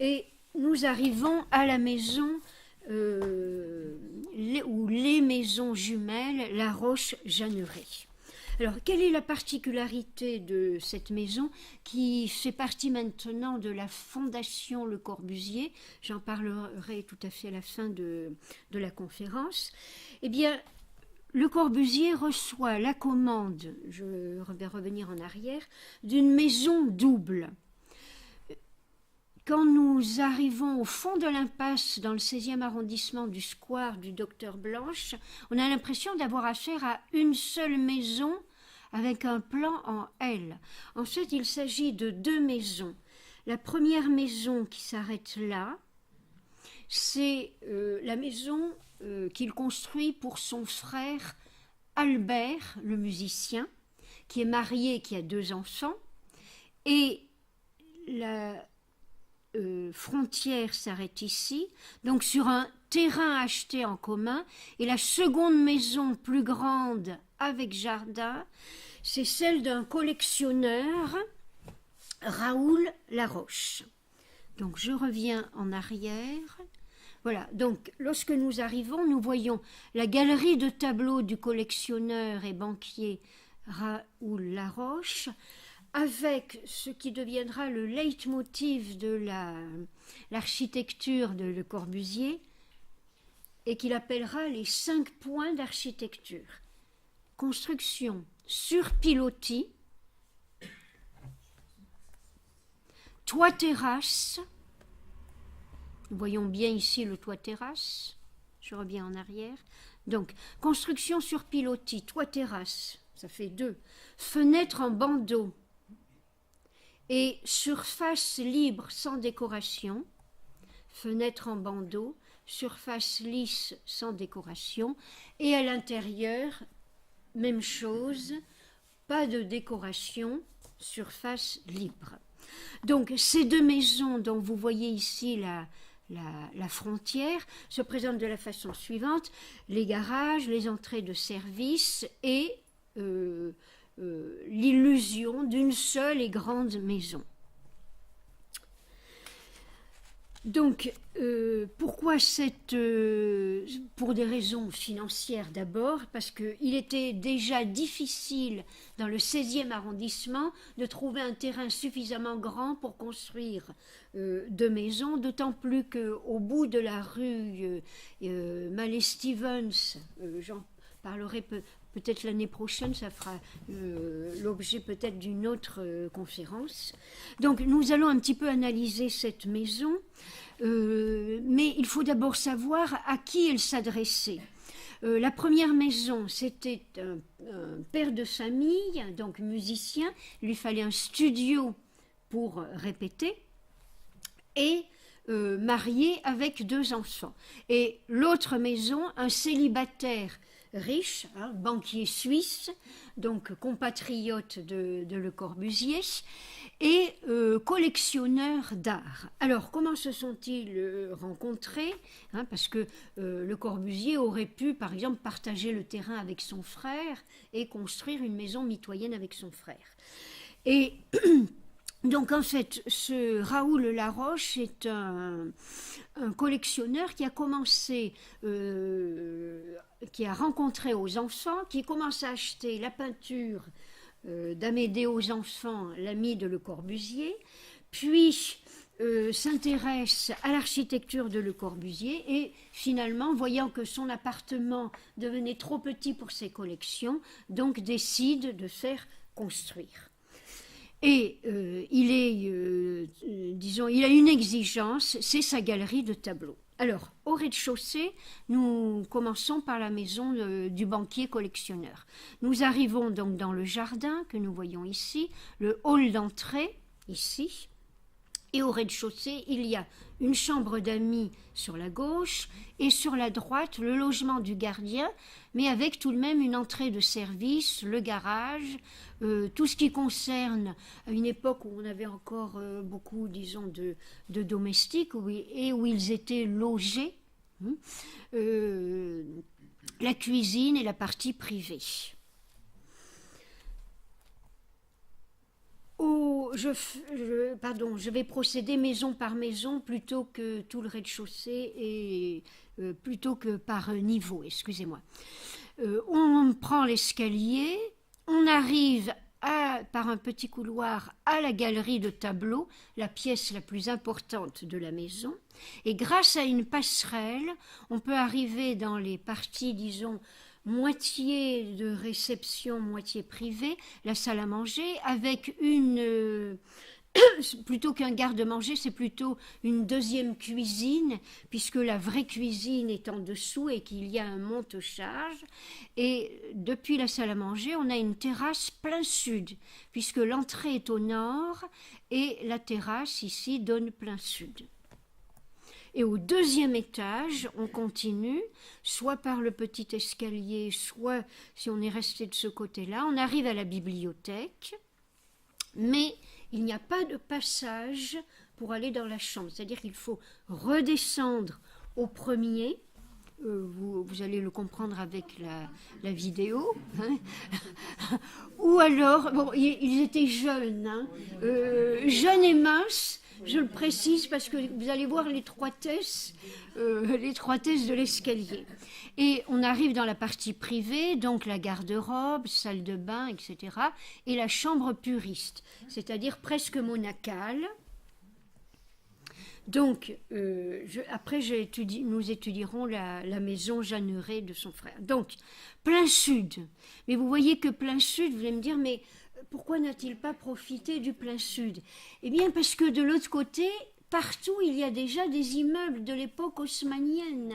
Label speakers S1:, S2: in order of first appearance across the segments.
S1: Et nous arrivons à la maison, ou les maisons jumelles, La Roche-Jeanneret. Alors, quelle est la particularité de cette maison qui fait partie maintenant de la Fondation Le Corbusier? J'en parlerai tout à fait à la fin de la conférence. Eh bien, Le Corbusier reçoit la commande, je vais revenir en arrière, d'une maison double. Quand nous arrivons au fond de l'impasse dans le 16e arrondissement du square du Docteur Blanche, on a l'impression d'avoir affaire à une seule maison avec un plan en L. En fait, il s'agit de deux maisons. La première maison qui s'arrête là, c'est la maison qu'il construit pour son frère Albert, le musicien, qui est marié et qui a 2 enfants. Et la frontière s'arrête ici, donc sur un terrain acheté en commun. Et la seconde maison plus grande avec jardin, c'est celle d'un collectionneur, Raoul Laroche. Donc je reviens en arrière. Voilà, donc lorsque nous arrivons, nous voyons la galerie de tableaux du collectionneur et banquier Raoul Laroche, avec ce qui deviendra le leitmotiv de l'architecture de Le Corbusier, et qu'il appellera les 5 points d'architecture. Construction sur pilotis, toit terrasse, nous voyons bien ici le toit terrasse, je reviens en arrière, donc construction sur pilotis, toit terrasse, ça fait 2, fenêtre en bandeau, et surface libre sans décoration, fenêtre en bandeau, surface lisse sans décoration, et à l'intérieur, même chose, pas de décoration, surface libre. Donc ces deux maisons dont vous voyez ici la frontière se présentent de la façon suivante: les garages, les entrées de service et l'illusion d'une seule et grande maison. Donc, pourquoi pour des raisons financières d'abord, parce qu'il était déjà difficile dans le 16e arrondissement de trouver un terrain suffisamment grand pour construire 2 maisons, d'autant plus qu'au bout de la rue Mallet-Stevens, j'en parlerai peut-être l'année prochaine, ça fera l'objet peut-être d'une autre conférence. Donc nous allons un petit peu analyser cette maison, mais il faut d'abord savoir à qui elle s'adressait. La première maison, c'était un père de famille, donc musicien, il lui fallait un studio pour répéter, et marié avec 2 enfants. Et l'autre maison, un célibataire riche, banquier suisse, donc compatriote de Le Corbusier, et collectionneur d'art. Alors, comment se sont-ils rencontrés, parce que Le Corbusier aurait pu, par exemple, partager le terrain avec son frère et construire une maison mitoyenne avec son frère. Et donc, en fait, ce Raoul Laroche est un collectionneur qui a commencé, qui a rencontré aux enfants, qui commence à acheter la peinture d'Amédée aux enfants, l'ami de Le Corbusier, puis s'intéresse à l'architecture de Le Corbusier et finalement, voyant que son appartement devenait trop petit pour ses collections, donc décide de faire construire. Et il a une exigence, c'est sa galerie de tableaux. Alors, au rez-de-chaussée, nous commençons par la maison du banquier collectionneur. Nous arrivons donc dans le jardin que nous voyons ici, le hall d'entrée, ici. Et au rez-de-chaussée, il y a une chambre d'amis sur la gauche et sur la droite, le logement du gardien, mais avec tout de même une entrée de service, le garage, tout ce qui concerne à une époque où on avait encore beaucoup, disons, de domestiques et où ils étaient logés, la cuisine et la partie privée. Je vais procéder maison par maison plutôt que tout le rez-de-chaussée et plutôt que par niveau, excusez-moi. On prend l'escalier, on arrive par un petit couloir à la galerie de tableaux, la pièce la plus importante de la maison, et grâce à une passerelle, on peut arriver dans les parties, disons, moitié de réception, moitié privée, la salle à manger, avec plutôt qu'un garde-manger, c'est plutôt une deuxième cuisine, puisque la vraie cuisine est en dessous et qu'il y a un monte-charge. Et depuis la salle à manger, on a une terrasse plein sud, puisque l'entrée est au nord et la terrasse ici donne plein sud. Et au deuxième étage, on continue, soit par le petit escalier, soit si on est resté de ce côté-là, on arrive à la bibliothèque, mais il n'y a pas de passage pour aller dans la chambre. C'est-à-dire qu'il faut redescendre au premier. Vous allez le comprendre avec la vidéo. Hein. Ou alors, bon, ils étaient jeunes, hein, jeunes et minces. Je le précise parce que vous allez voir l'étroitesse de l'escalier. Et on arrive dans la partie privée, donc la garde-robe, salle de bain, etc. Et la chambre puriste, c'est-à-dire presque monacale. Donc, après, nous étudierons la maison Jeanneret de son frère. Donc, plein sud. Mais vous voyez que plein sud, vous allez me dire, mais pourquoi n'a-t-il pas profité du plein sud? Eh bien, parce que de l'autre côté, partout, il y a déjà des immeubles de l'époque haussmannienne.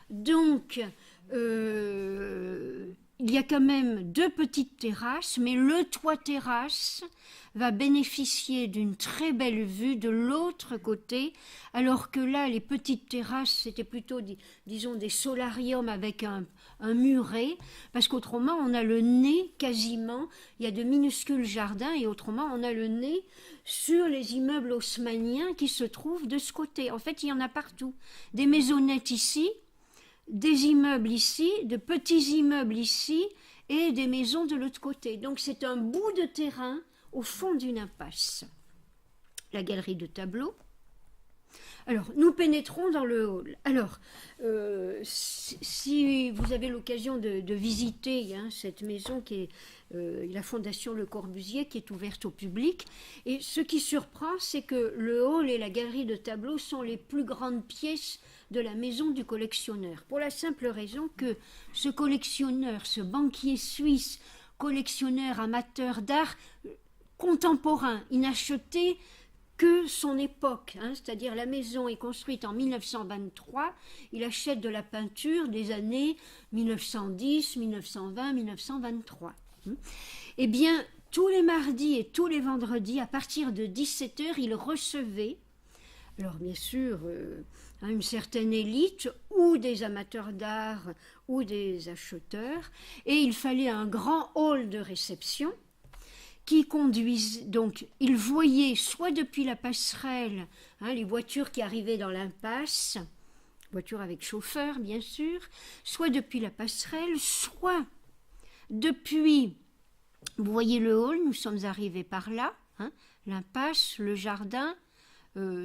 S1: Donc, il y a quand même 2 petites terrasses, mais le toit terrasse va bénéficier d'une très belle vue de l'autre côté, alors que là, les petites terrasses, c'était plutôt, disons, des solariums avec un muret, parce qu'autrement, on a le nez quasiment, il y a de minuscules jardins, et autrement, on a le nez sur les immeubles haussmanniens qui se trouvent de ce côté. En fait, il y en a partout. Des maisonnettes ici, des immeubles ici, de petits immeubles ici, et des maisons de l'autre côté. Donc, c'est un bout de terrain au fond d'une impasse. La galerie de tableaux. Alors, nous pénétrons dans le hall. Alors, si vous avez l'occasion de visiter cette maison qui est la Fondation Le Corbusier, qui est ouverte au public, et ce qui surprend, c'est que le hall et la galerie de tableaux sont les plus grandes pièces de la maison du collectionneur, pour la simple raison que ce collectionneur, ce banquier suisse, collectionneur amateur d'art, contemporain, il n'achetait que son époque, c'est-à-dire la maison est construite en 1923, il achète de la peinture des années 1910, 1920, 1923. Eh bien, tous les mardis et tous les vendredis, à partir de 17h, il recevait, alors bien sûr, une certaine élite, ou des amateurs d'art, ou des acheteurs, et il fallait un grand hall de réception, qui conduisent, donc ils voyaient soit depuis la passerelle les voitures qui arrivaient dans l'impasse, voitures avec chauffeur bien sûr, soit depuis la passerelle, soit depuis, vous voyez le hall, nous sommes arrivés par là, l'impasse, le jardin,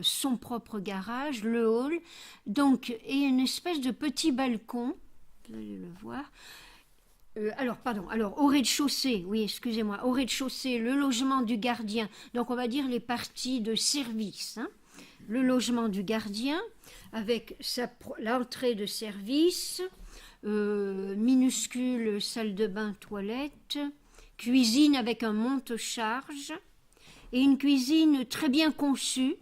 S1: son propre garage, le hall, donc, et une espèce de petit balcon, vous allez le voir. Alors, au rez-de-chaussée, oui, excusez-moi, au rez-de-chaussée, le logement du gardien, donc on va dire les parties de service, le logement du gardien, avec l'entrée de service, minuscule salle de bain, toilette, cuisine avec un monte-charge, et une cuisine très bien conçue,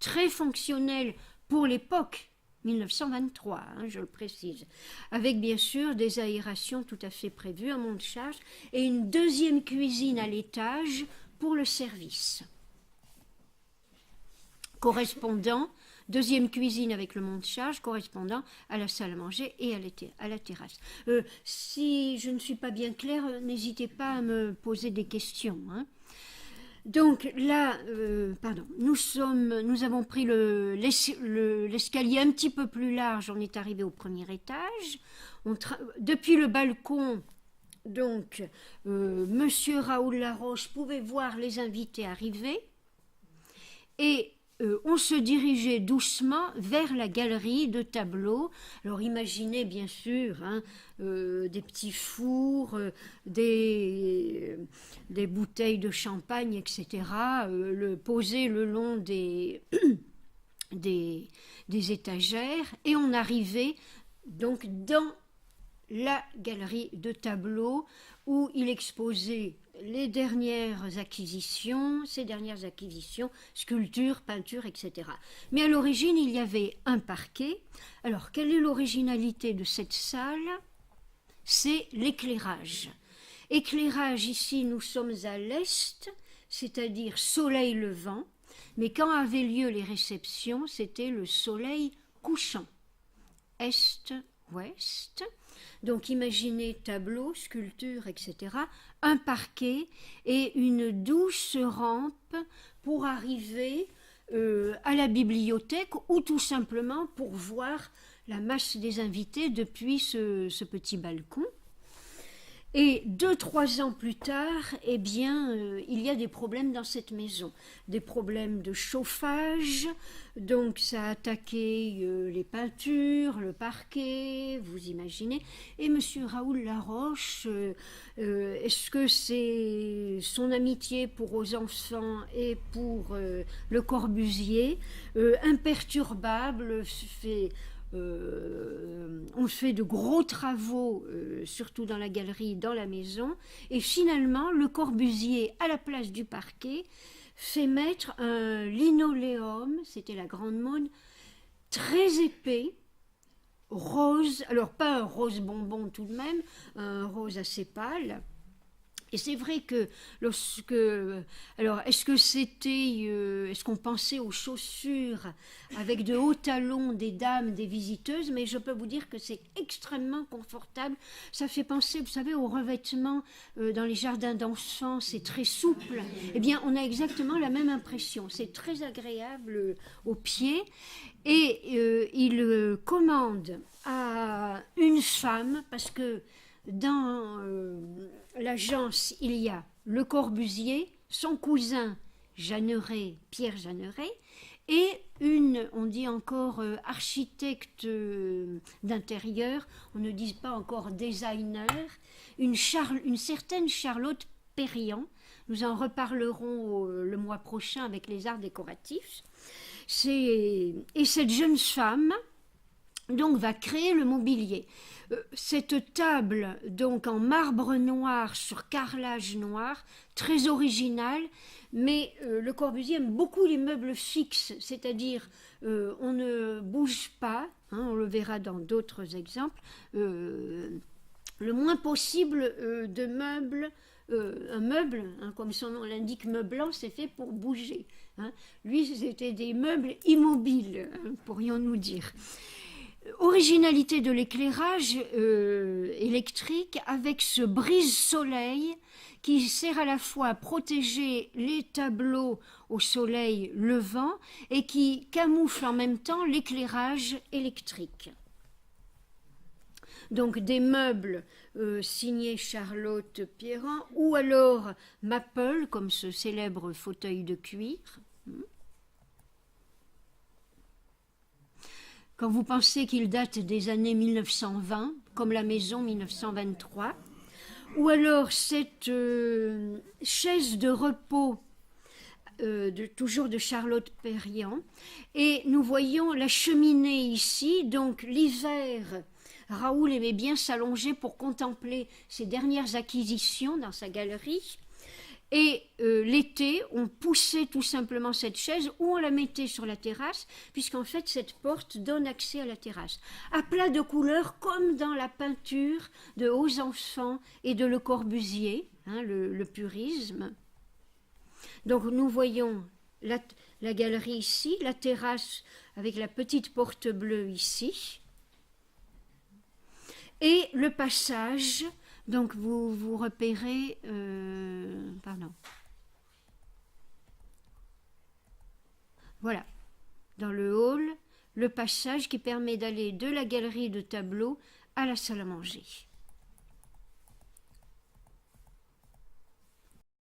S1: très fonctionnelle pour l'époque, 1923, je le précise, avec bien sûr des aérations tout à fait prévues, un monte-charge, et une deuxième cuisine à l'étage pour le service. Correspondant, deuxième cuisine avec le monte-charge, correspondant à la salle à manger et à la terrasse. Si je ne suis pas bien claire, n'hésitez pas à me poser des questions. Donc là, nous avons pris l'escalier un petit peu plus large, on est arrivé au premier étage. Depuis le balcon, donc, Monsieur Raoul Laroche pouvait voir les invités arriver et on se dirigeait doucement vers la galerie de tableaux. Alors imaginez bien sûr des petits fours, des bouteilles de champagne, etc., posées le long des étagères, et on arrivait donc dans la galerie de tableaux où il exposait ses dernières acquisitions, sculptures, peintures, etc. Mais à l'origine, il y avait un parquet. Alors, quelle est l'originalité de cette salle? C'est l'éclairage. Éclairage, ici, nous sommes à l'est, c'est-à-dire soleil levant, mais quand avaient lieu les réceptions, c'était le soleil couchant, est-ouest. Donc imaginez tableaux, sculptures, etc., un parquet et une douce rampe pour arriver à la bibliothèque ou tout simplement pour voir la masse des invités depuis ce petit balcon. Et 2-3 ans plus tard, eh bien, il y a des problèmes dans cette maison, des problèmes de chauffage, donc ça a attaqué les peintures, le parquet, vous imaginez. Et Monsieur Raoul Laroche, est-ce que c'est son amitié pour aux enfants et pour Le Corbusier, imperturbable, on fait de gros travaux, surtout dans la galerie, dans la maison, et finalement Le Corbusier, à la place du parquet, fait mettre un linoléum, c'était la grande mode, très épais, rose, alors pas un rose bonbon tout de même, un rose assez pâle. Et c'est vrai que lorsque... Alors, est-ce qu'on pensait aux chaussures avec de hauts talons des dames, des visiteuses? Mais je peux vous dire que c'est extrêmement confortable. Ça fait penser, vous savez, aux revêtements dans les jardins d'enfants. C'est très souple. Eh bien, on a exactement la même impression. C'est très agréable aux pieds. Et il commande à une femme, parce que dans l'agence, il y a Le Corbusier, son cousin Jeanneret, Pierre Jeanneret, et on dit encore architecte d'intérieur, on ne dit pas encore designer, une certaine Charlotte Perriand. Nous en reparlerons le mois prochain avec les arts décoratifs. Et cette jeune femme donc va créer le mobilier. Cette table, donc en marbre noir sur carrelage noir, très originale, mais Le Corbusier aime beaucoup les meubles fixes, c'est-à-dire on ne bouge pas, on le verra dans d'autres exemples, le moins possible de meubles. Un meuble, comme son nom l'indique, meublant, c'est fait pour bouger. Lui, c'était des meubles immobiles, pourrions-nous dire. Originalité de l'éclairage électrique avec ce brise-soleil qui sert à la fois à protéger les tableaux au soleil levant et qui camoufle en même temps l'éclairage électrique. Donc des meubles signés Charlotte Perriand ou alors Maple, comme ce célèbre fauteuil de cuir. Quand vous pensez qu'il date des années 1920, comme la maison 1923, ou alors cette chaise de repos, toujours de Charlotte Perriand, et nous voyons la cheminée ici, donc l'hiver, Raoul aimait bien s'allonger pour contempler ses dernières acquisitions dans sa galerie. Et l'été, on poussait tout simplement cette chaise ou on la mettait sur la terrasse, puisqu'en fait, cette porte donne accès à la terrasse. À plat de couleurs, comme dans la peinture de Aux enfants et de Le Corbusier, le purisme. Donc, nous voyons la galerie ici, la terrasse avec la petite porte bleue ici, et le passage. Donc vous repérez, voilà, dans le hall, le passage qui permet d'aller de la galerie de tableaux à la salle à manger.